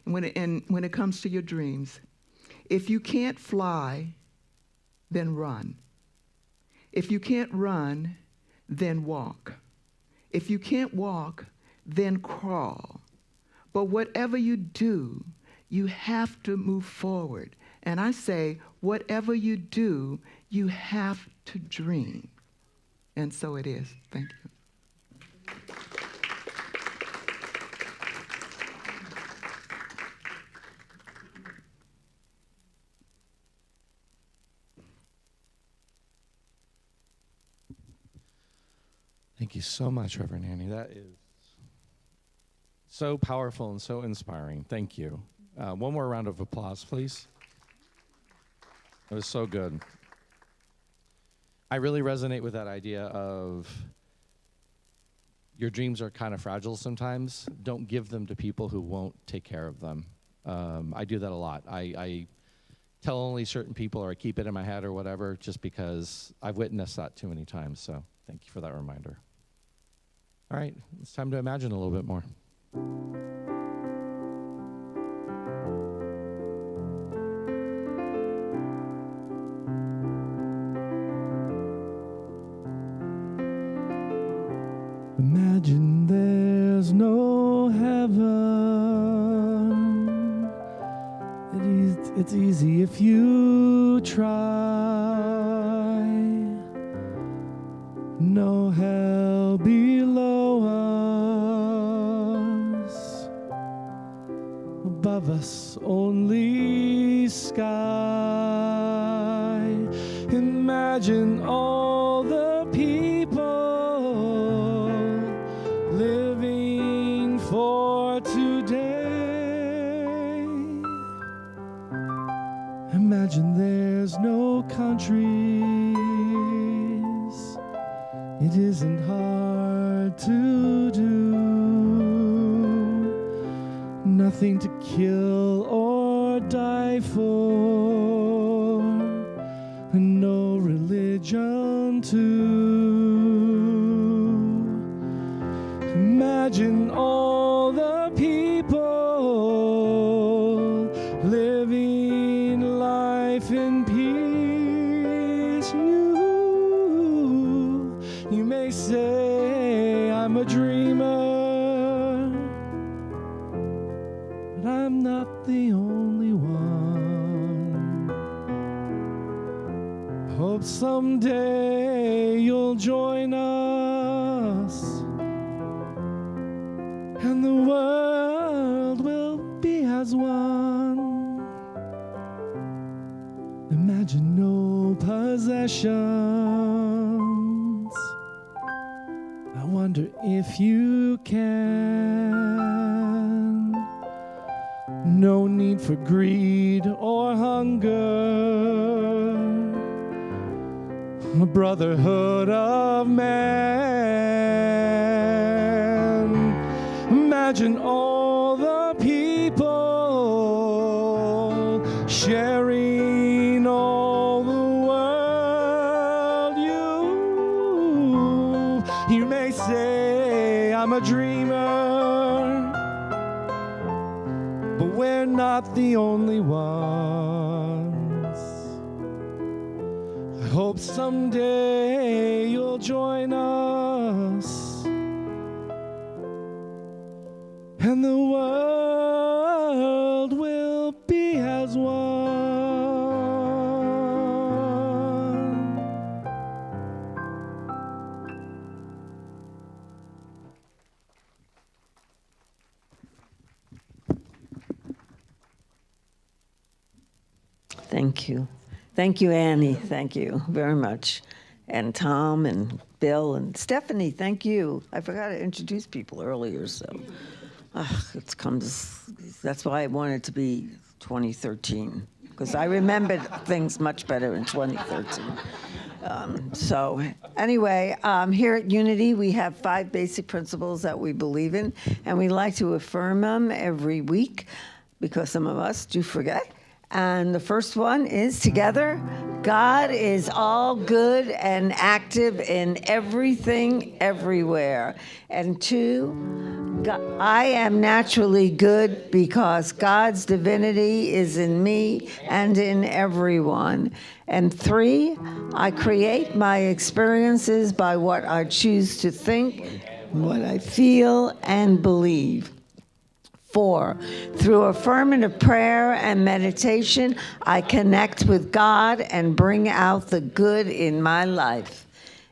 when it comes to your dreams, if you can't fly, then run. If you can't run, then walk. If you can't walk, then crawl. But whatever you do, you have to move forward. And I say, whatever you do, you have to dream. And so it is. Thank you. Thank you so much, Reverend Annie. That is so powerful and so inspiring. Thank you. One more round of applause, please. It was so good. I really resonate with that idea of your dreams are kind of fragile sometimes. Don't give them to people who won't take care of them. I do that a lot. I tell only certain people, or I keep it in my head or whatever, just because I've witnessed that too many times. So thank you for that reminder. All right, it's time to imagine a little bit more. Imagine there's no heaven. It's easy if you try. No hell below us. Above us only sky. Imagine all the people living for today. Imagine there's no countries. It isn't hard to do. Nothing to kill or die for. And no religion too. Imagine all the people living life in peace. You may say I'm a dreamer, but I'm not the only one. Hope someday you'll join us, and the world will be as one. Imagine no possessions. I wonder if you can. No need for greed or hunger. A brotherhood of man. Imagine all the people sharing all the world. You may say I'm a dreamer, but we're not the only ones. I hope someday you'll join us, and the world will be as one. Thank you. Thank you, Annie. Thank you very much. And Tom and Bill and Stephanie, thank you. I forgot to introduce people earlier, so it comes. That's why I wanted to be 2013, because I remembered things much better in 2013. So anyway, here at Unity, we have 5 basic principles that we believe in, and we like to affirm them every week because some of us do forget. And the first one is together. God is all good and active in everything, everywhere. And 2, I am naturally good because God's divinity is in me and in everyone. And 3, I create my experiences by what I choose to think, what I feel and believe. 4, through affirmative prayer and meditation, I connect with God and bring out the good in my life.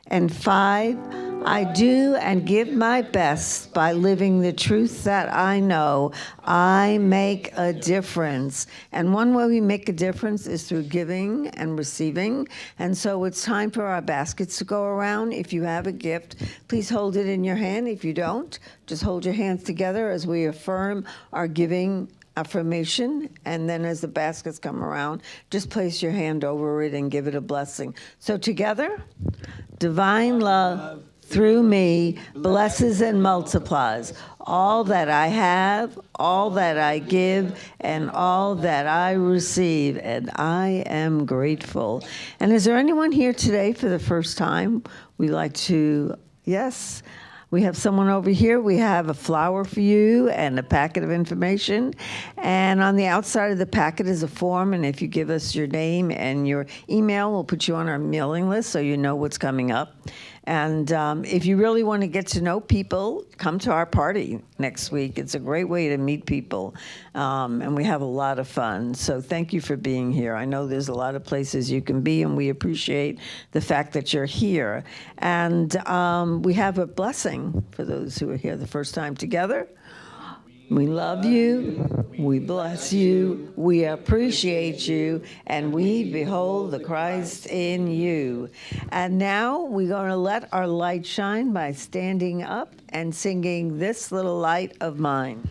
And 5, I do and give my best by living the truth that I know. I make a difference. And one way we make a difference is through giving and receiving. And so it's time for our baskets to go around. If you have a gift, please hold it in your hand. If you don't, just hold your hands together as we affirm our giving affirmation, and then as the baskets come around, just place your hand over it and give it a blessing. So together, divine love through me blesses and multiplies all that I have, all that I give, and all that I receive, and I am grateful. And is there anyone here today for the first time? We like to, yes, We have someone over here. We have a flower for you and a packet of information. And on the outside of the packet is a form. And if you give us your name and your email, we'll put you on our mailing list so you know what's coming up. And if you really want to get to know people, come to our party next week. It's a great way to meet people, and we have a lot of fun. So thank you for being here. I know there's a lot of places you can be, and we appreciate the fact that you're here. And we have a blessing for those who are here the first time together. We love you, we bless you, we appreciate you, and we behold the Christ in you. And now we're going to let our light shine by standing up and singing This Little Light of Mine.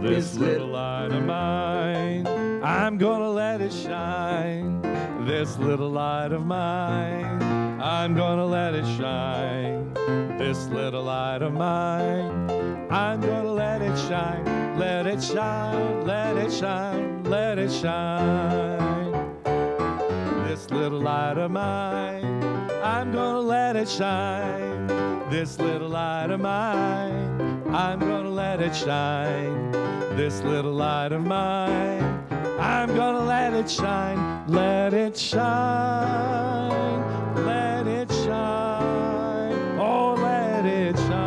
This little light of mine, I'm gonna let it shine. This little light of mine, I'm gonna let it shine. This little light of mine, I'm gonna let it shine. Let it shine, let it shine, let it shine. This little light of mine, I'm gonna let it shine. This little light of mine, I'm gonna let it shine. This little light of mine, I'm gonna let it shine. Let it shine, let it shine, oh let it shine.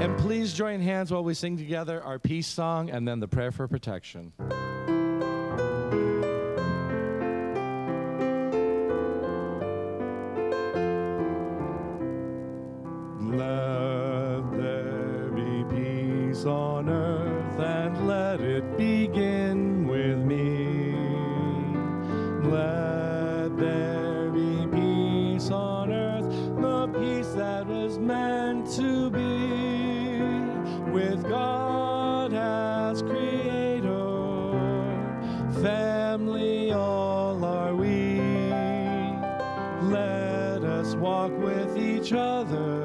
And please join hands while we sing together our peace song and then the prayer for protection. Let there be peace on earth and let it begin with me. Let there be peace on earth, the peace that was meant to be with God as creator. Family all are we. Let us walk with each other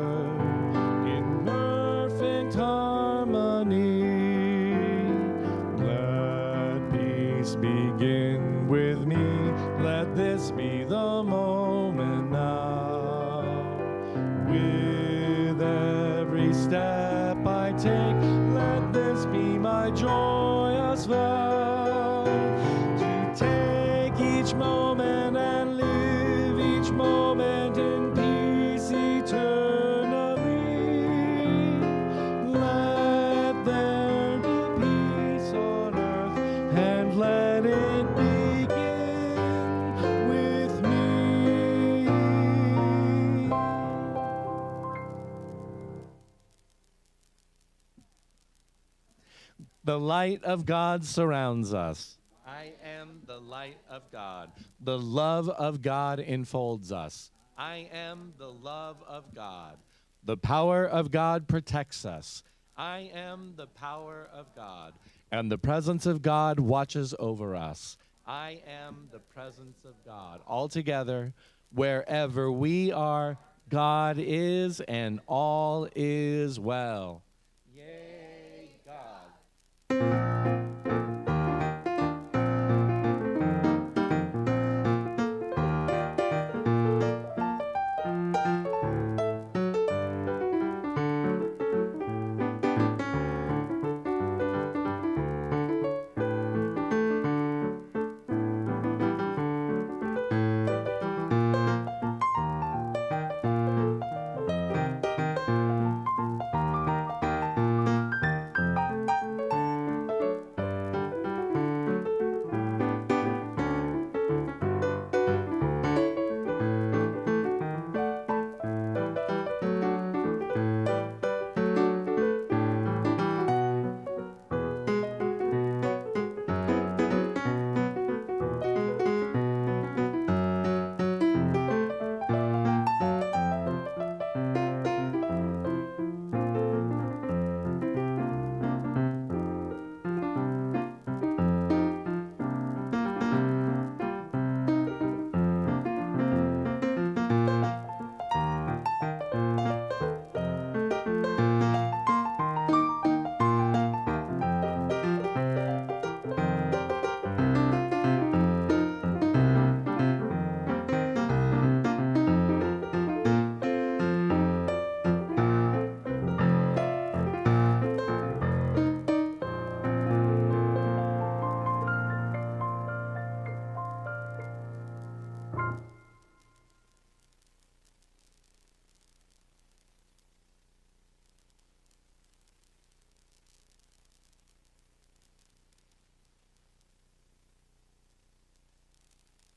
in perfect harmony. Let peace begin with me. Let this be the moment now. With every step I take, let this be my joyous vow. To take each moment and live each moment in peace eternally. Let there be peace on earth and let it begin with me. The light of God surrounds us. I am the light of God. The love of God enfolds us. I am the love of God. The power of God protects us. I am the power of God. And the presence of God watches over us. I am the presence of God. All together, wherever we are, God is, and all is well. Yea.